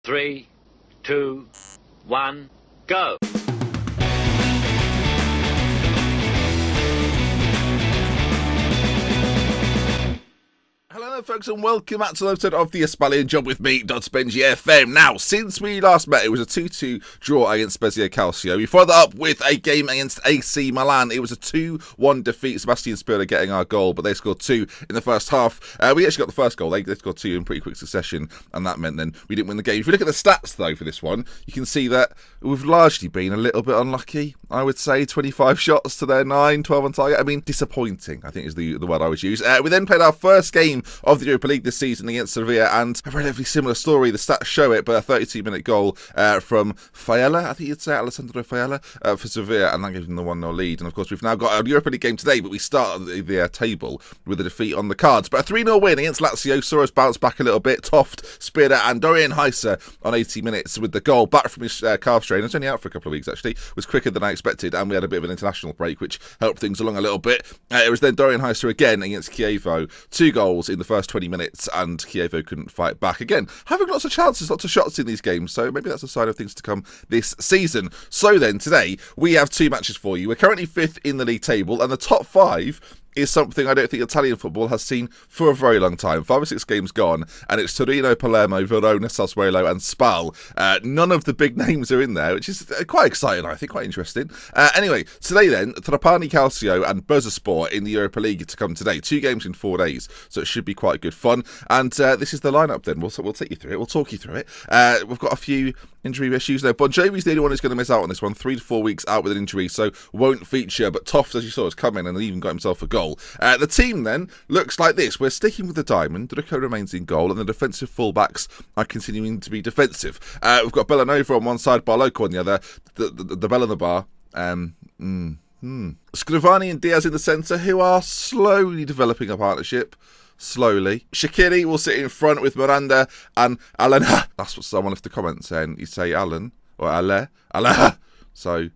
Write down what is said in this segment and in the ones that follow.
3, 2, 1, go! Hello there folks and welcome back to the episode of the Ispalian Job with me, Benji FM. Now, since we last met, it was a 2-2 draw against Spezia Calcio. We followed that up with a game against AC Milan. It was a 2-1 defeat, Sebastian Spurler getting our goal, but they scored 2 in the first half. We actually got the first goal. They scored 2 in pretty quick succession, and that meant then we didn't win the game. If you look at the stats, though, for this one, you can see that we've largely been a little bit unlucky, I would say. 25 shots to their 9, 12 on target. I mean, disappointing, I think is the word I would use. We then played our first game of the Europa League this season against Sevilla, and a relatively similar story. The stats show it, but a 32-minute goal from Faella, I think you'd say, Alessandro Faella, for Sevilla, and that gave them the 1-0 lead. And of course, we've now got a Europa League game today, but we start the table with a defeat on the cards. But a 3-0 win against Lazio saw us bounce back a little bit. Toft, Spira, and Dorian on 80 minutes with the goal. Back from his calf strain. It's only out for a couple of weeks, actually. Was quicker than I expected, and we had a bit of an international break, which helped things along a little bit. It was then Dorian again against Chievo. 2 goals in the first 20 minutes, and Chievo couldn't fight back again. Having lots of chances, lots of shots in these games, so maybe that's a sign of things to come this season. So then, today, we have 2 matches for you. We're currently 5th in the league table, and the top 5 is something I don't think Italian football has seen for a very long time. 5 or 6 games gone, and it's Torino, Palermo, Verona, Sassuolo, and Spal. None of the big names are in there, which is quite exciting, I think, quite interesting. Anyway, today then, Trapani Calcio and Bursaspor in the Europa League to come today. 2 games in 4 days, so it should be quite good fun. And this is the lineup then. We'll take you through it. We'll talk you through it. We've got a few injury issues there. Bon Jovi's the only one who's going to miss out on this one. 3 to 4 weeks out with an injury, so won't feature. But Toft, as you saw, has come in and even got himself a goal. The team then looks like this. We're sticking with the diamond. Drico remains in goal, and the defensive fullbacks are continuing to be defensive. We've got Bellanova on one side, Barloco on the other. The bell on the bar. Scrivani and Diaz in the centre, who are slowly developing a partnership. Slowly. Shaqiri will sit in front with Miranda and Alan. That's what someone left the comment saying. You say Alan or Ale. So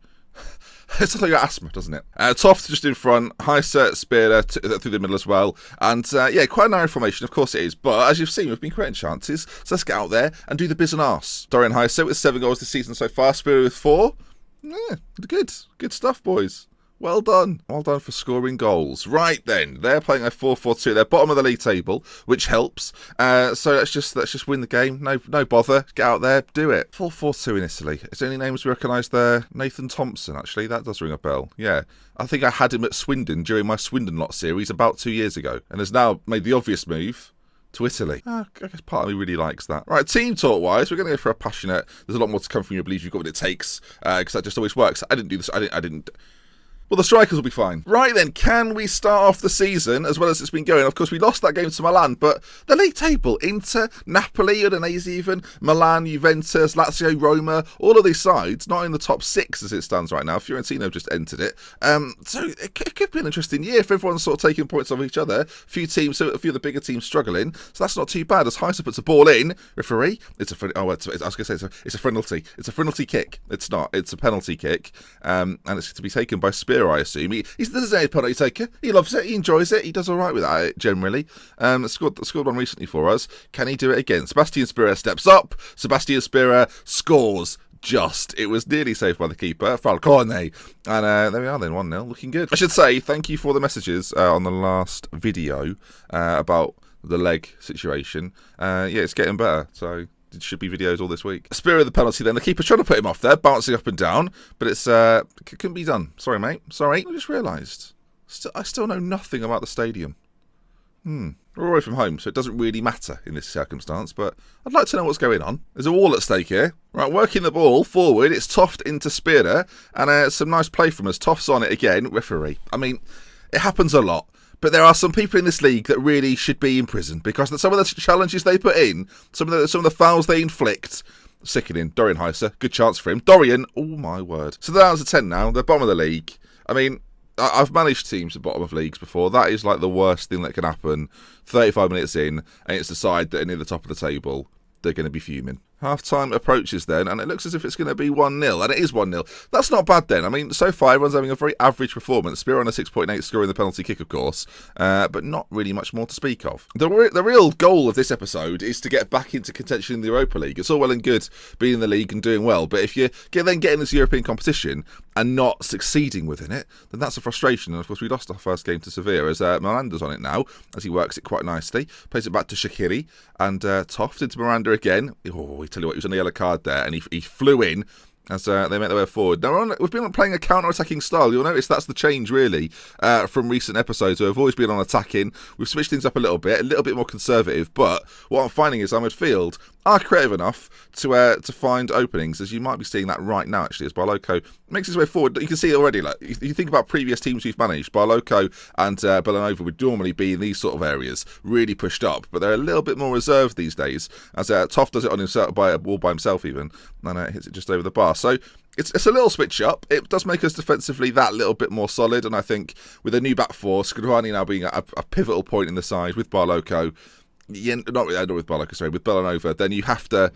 it's like your asthma, doesn't it? Toft just in front. Heise, Spira through the middle as well. And quite a narrow formation, of course it is. But as you've seen, we've been creating chances. So let's get out there and do the biz and arse. Dorian Heise with 7 goals this season so far. Spira with 4. Yeah, good stuff, boys. Well done. Well done for scoring goals. Right then, they're playing a 4-4-2. They're bottom of the league table, which helps. So let's just win the game. No bother. Get out there, do it. 4-4-2 in Italy. Is there any names we recognise there? Nathan Thompson, actually. That does ring a bell. Yeah. I think I had him at Swindon during my Swindon Lot series about 2 years ago, and has now made the obvious move to Italy. I guess part of me really likes that. Right, team talk-wise, we're going to go for a passionate. There's a lot more to come from you. I believe you've got what it takes, because that just always works. I didn't do this. I didn't. Well, the strikers will be fine. Right then, can we start off the season as well as it's been going? Of course, we lost that game to Milan, but the league table, Inter, Napoli, Udinese even, Milan, Juventus, Lazio, Roma, all of these sides, not in the top 6 as it stands right now. Fiorentina have just entered it. So it could be an interesting year if everyone's sort of taking points off each other. A few of the bigger teams struggling, so that's not too bad. As Heise puts a ball in, referee, it's a penalty. It's a penalty kick. It's not. It's a penalty kick, and it's to be taken by Spear, I assume. He doesn't a penalty taker. He loves it. He enjoys it. He does all right with that generally. Scored one recently for us. Can he do it again? Sebastian Spira steps up. Sebastian Spira scores. It was nearly saved by the keeper, Falcone. And there we are then, 1-0, looking good. I should say, thank you for the messages on the last video about the leg situation. It's getting better, so it should be videos all this week. Spira the penalty then. The keeper's trying to put him off there, bouncing up and down, but it couldn't be done. Sorry, mate. Sorry. I just realised. I still know nothing about the stadium. We're away from home, so it doesn't really matter in this circumstance, but I'd like to know what's going on. There's a wall at stake here. Right, working the ball forward, it's Toft into Spira, and some nice play from us. Toft's on it again, referee. I mean, it happens a lot, but there are some people in this league that really should be in prison, because some of the challenges they put in, some of the fouls they inflict, sickening. Dorian Heise, good chance for him. Dorian, oh my word. So they're down to 10 now, they're bottom of the league. I mean, I've managed teams at bottom of leagues before. That is like the worst thing that can happen. 35 minutes in, and it's decided that near the top of the table, they're going to be fuming. Half-time approaches then, and it looks as if it's going to be 1-0, and it is 1-0. That's not bad then. I mean, so far everyone's having a very average performance. Spear on a 6.8, scoring the penalty kick, of course, but not really much more to speak of. The real goal of this episode is to get back into contention in the Europa League. It's all well and good being in the league and doing well, but if you then get in this European competition and not succeeding within it, then that's a frustration. And of course, we lost our first game to Sevilla as Miranda's on it now, as he works it quite nicely. Plays it back to Shaqiri, and Toft into Miranda again. Oh, tell you what, he was on a yellow card there, and he flew in as they make their way forward. Now, we've been playing a counter-attacking style. You'll notice that's the change, really, from recent episodes where we've always been on attacking. We've switched things up a little bit more conservative, but what I'm finding is our midfield are creative enough to find openings, as you might be seeing that right now, actually, as Barloco makes his way forward. You can see it already. Like, you think about previous teams we've managed, Barloco and Bellanova would normally be in these sort of areas, really pushed up, but they're a little bit more reserved these days, as Toft does it on himself, by himself even, and hits it just over the bar. So it's a little switch up. It does make us defensively that little bit more solid, and I think with a new back four, Scrivani now being a pivotal point in the side with Barloco, not with Barloco, sorry, with Bellanova, then you have to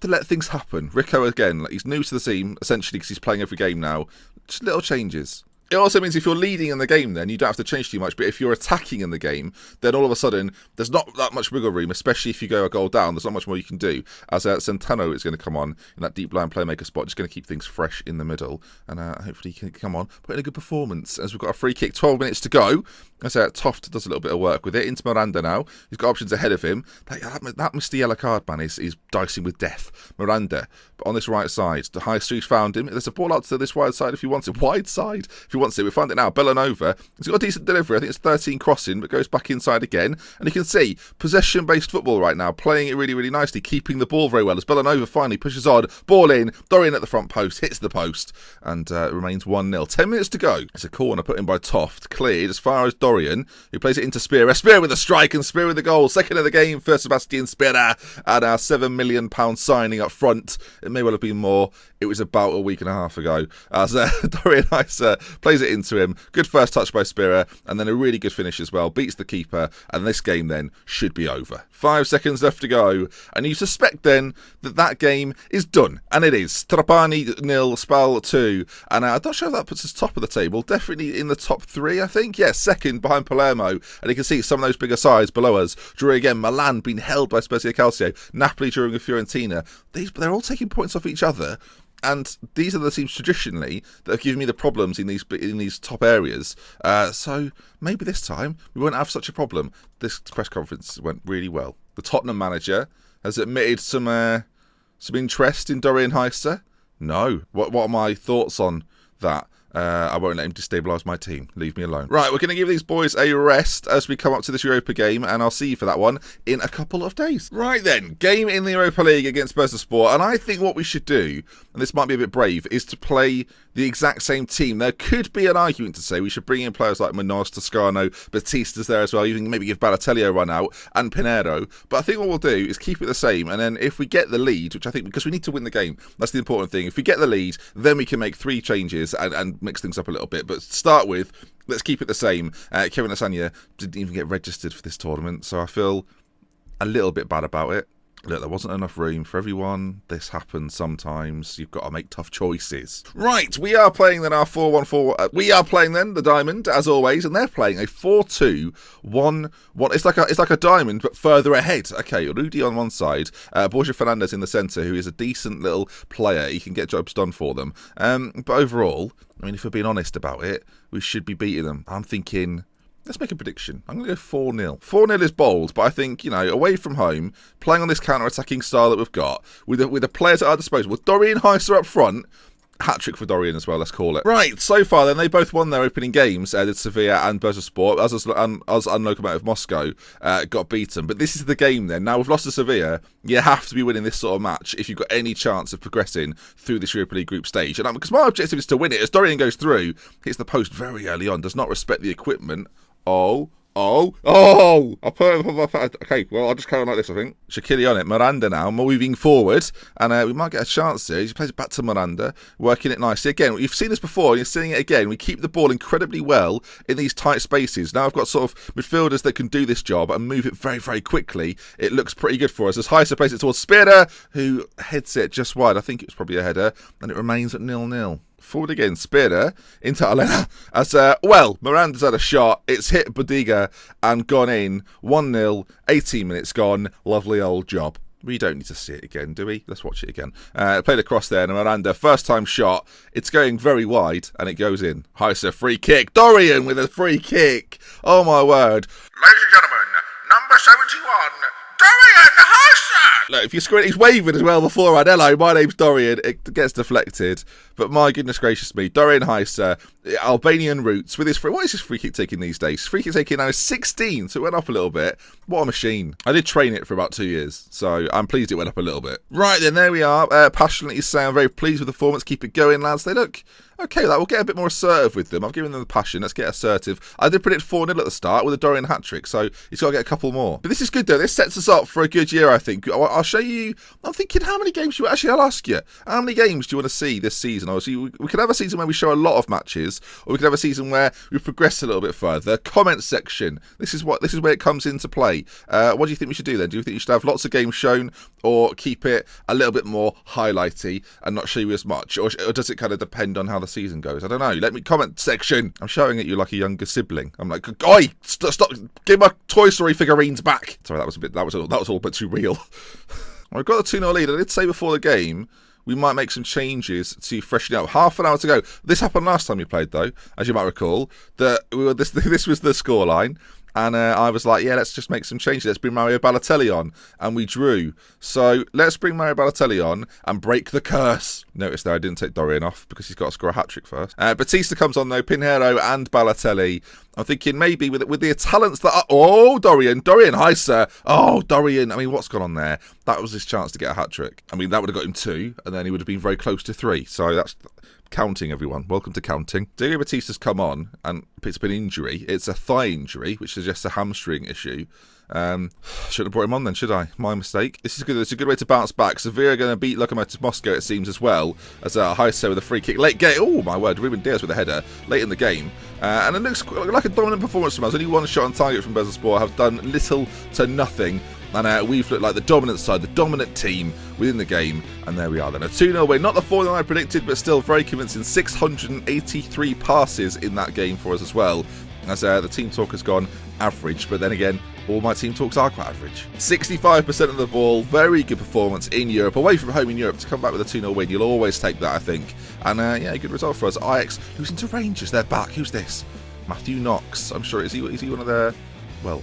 let things happen. Rico, again, he's new to the team, essentially, because he's playing every game now. Just little changes. It also means if you're leading in the game, then you don't have to change too much. But if you're attacking in the game, then all of a sudden there's not that much wiggle room, especially if you go a goal down. There's not much more you can do. As Centeno is going to come on in that deep line playmaker spot, just going to keep things fresh in the middle, and hopefully he can come on, put in a good performance. As we've got a free kick, 12 minutes to go. As Toft does a little bit of work with it. Into Miranda now. He's got options ahead of him. That Mr. Yellow card, man, is dicing with death. Miranda, but on this right side, the high street found him. There's a ball out to this wide side if he wants it. Wide side if he wants it. We find it now. Bellanova. He's got a decent delivery. I think it's 13 crossing, but goes back inside again. And you can see possession-based football right now, playing it really, really nicely, keeping the ball very well. As Bellanova finally pushes on, ball in. Dorian at the front post, hits the post, and remains 1-0. 10 minutes to go. It's a corner put in by Toft, cleared as far as Dorian, who plays it into Spear. Spear with a strike and Spear with a goal. Second of the game for Sebastian Spear, and our £7 million signing up front. It may well have been more. It was about a week and a half ago. As Dorian plays it into him. Good first touch by Spear, and then a really good finish as well. Beats the keeper, and this game then should be over. 5 seconds left to go, and you suspect then that game is done, and it is. Trapani 0, Spal 2, and I'm not sure if that puts us top of the table. Definitely in the top 3, I think. Yeah, second behind Palermo, and you can see some of those bigger sides below us. Drawing again, Milan being held by Spezia Calcio, Napoli during a Fiorentina. They're all taking points off each other. And these are the teams traditionally that have given me the problems in these top areas. So maybe this time we won't have such a problem. This press conference went really well. The Tottenham manager has admitted some interest in Dorian Heister. No. What are my thoughts on that? I won't let him destabilise my team. Leave me alone. Right, we're going to give these boys a rest as we come up to this Europa game, and I'll see you for that one in a couple of days. Right then, game in the Europa League against Bursaspor, and I think what we should do, and this might be a bit brave, is to play the exact same team. There could be an argument to say we should bring in players like Munoz, Toscano, Batista's there as well. You can maybe give Balotelli a run out, and Pinero. But I think what we'll do is keep it the same, and then if we get the lead, which I think, because we need to win the game, that's the important thing. If we get the lead, then we can make 3 changes and mix things up a little bit. But to start with, let's keep it the same. Kevin Lasagna didn't even get registered for this tournament, so I feel a little bit bad about it. Look, there wasn't enough room for everyone. This happens sometimes. You've got to make tough choices. Right, we are playing then our 4-1-4. We are playing then the diamond, as always, and they're playing a 4-2-1-1. It's like a diamond, but further ahead. Okay, Rudy on one side, Borja Fernandez in the centre, who is a decent little player. He can get jobs done for them. But overall, I mean, if we're being honest about it, we should be beating them. I'm thinking, let's make a prediction. I'm going to go 4-0. 4-0 is bold, but I think, away from home, playing on this counter-attacking style that we've got, with the players at our disposal, with Dorian Heister up front, hat-trick for Dorian as well, let's call it. Right, so far then, they both won their opening games, did Sevilla and Bursaspor. Us and Lokomotiv Moscow got beaten. But this is the game then. Now, we've lost to Sevilla. You have to be winning this sort of match if you've got any chance of progressing through this Europa League group stage. And because my objective is to win it, as Dorian goes through, hits the post very early on, does not respect the equipment. Oh, I put okay, well, I'll just carry on like this, I think. Shaqiri on it, Miranda now, moving forward, and we might get a chance here. He plays it back to Miranda, working it nicely. Again, you've seen this before, and you're seeing it again. We keep the ball incredibly well in these tight spaces. Now I've got sort of midfielders that can do this job and move it very, very quickly. It looks pretty good for us. As Heise plays it towards Spearder, who heads it just wide. I think it was probably a header, and it remains at 0-0. Forward again, Spearder into Elena. As Miranda's had a shot. It's hit Bodiga and gone in. 1-0, 18 minutes gone. Lovely old job. We don't need to see it again, do we? Let's watch it again. Played across there, and Miranda, first time shot. It's going very wide, and it goes in. Heise, free kick. Dorian with a free kick. Oh my word. Ladies and gentlemen, number 71, Dorian Heise! Look, if you screw it, he's waving as well beforehand. Hello, my name's Dorian. It gets deflected. But my goodness gracious me, Dorian Heise, Albanian roots with his free. What is his free kick taking these days? Free kick taking now is 16, so it went up a little bit. What a machine. I did train it for about 2 years, so I'm pleased it went up a little bit. Right then, there we are. Passionately saying I'm very pleased with the performance. Keep it going, lads. They look okay. We'll get a bit more assertive with them. I've given them the passion. Let's get assertive. I did predict 4-0 at the start with a Dorian hat-trick, so he's got to get a couple more. But this is good, though. This sets us up for a good year, I think. I'll show you. I'm thinking how many games I'll ask you. How many games do you want to see this season? Obviously, we could have a season where we show a lot of matches, or we could have a season where we progress a little bit further. Comment section. This is where it comes into play. What do you think we should do then? Do you think you should have lots of games shown, or keep it a little bit more highlighty and not show you as much? Or does it kind of depend on how the season goes? I don't know. Let me comment section. I'm shouting at you like a younger sibling. I'm like, oi, stop, give my Toy Story figurines back. Sorry, that was all a bit too real. Well, I've got the 2-0 lead. I did say before the game we might make some changes to freshen up. Half an hour to go. This happened last time we played, though, as you might recall. That this was the scoreline. And I was like, yeah, let's just make some changes. Let's bring Mario Balotelli on. And we drew. So let's bring Mario Balotelli on and break the curse. Notice there I didn't take Dorian off because he's got to score a hat-trick first. Batista comes on, though. Pinheiro and Balotelli. I'm thinking maybe with the talents that are... Oh, Dorian Heise. Oh, Dorian. I mean, what's gone on there? That was his chance to get a hat-trick. I mean, that would have got him 2, and then he would have been very close to 3. So that's... Counting, everyone. Welcome to counting. Diego Batista's come on, and it's been injury. It's a thigh injury, which suggests a hamstring issue. Shouldn't have brought him on then, should I? My mistake. This is good. It's a good way to bounce back. Sevilla going to beat Lokomotiv Moscow, it seems, as well, as Heise with a free kick. Late game. Oh, my word. Ruben Diaz with a header late in the game. And it looks like a dominant performance from us. Only one shot on target from Bezespor. Have done little to nothing. And we've looked like the dominant side, the dominant team within the game. And there we are then. A 2-0 win. Not the 4-0 I predicted, but still very convincing. 683 passes in that game for us as well. As the team talk has gone average. But then again, all my team talks are quite average. 65% of the ball. Very good performance in Europe. Away from home in Europe to come back with a 2-0 win. You'll always take that, I think. And yeah, good result for us. Ajax losing to Rangers. They're back. Who's this? Matthew Knox. I'm sure. Is he one of their... Well,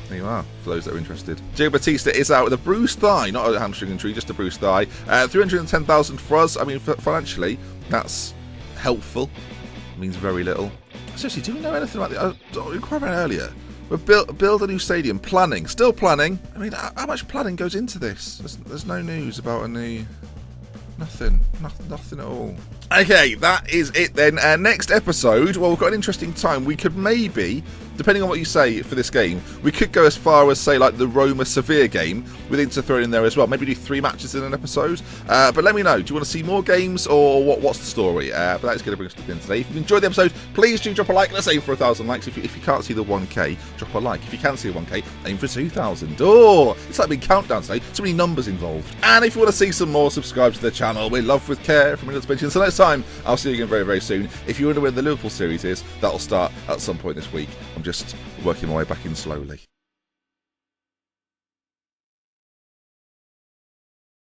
there you are, for those that are interested. Diego Batista is out with a bruised thigh, not a hamstring injury, just a bruised thigh. 310,000 for us. I mean, financially, that's helpful. It means very little. Seriously, do we know anything about the... I inquired about it earlier. We're build a new stadium. Planning. Still planning. I mean, how much planning goes into this? There's no news about a new... Nothing at all. Okay, that is it then. Next episode, well, we've got an interesting time. We could maybe, depending on what you say for this game, we could go as far as, say, like the Roma-Sevilla game, with Inter thrown in there as well. Maybe do 3 matches in an episode. But let me know. Do you want to see more games, or what's the story? But that's going to bring us to the end today. If you've enjoyed the episode, please do drop a like. Let's aim for 1,000 likes. If you can't see the 1K, drop a like. If you can see the 1K, aim for 2,000. Oh, it's like a big countdown today. So many numbers involved. And if you want to see some more, subscribe to the channel. We love with care from Minutes Bench. So next time, I'll see you again very, very soon. If you wonder when the Liverpool series is, that'll start at some point this week. I'm just working my way back in slowly.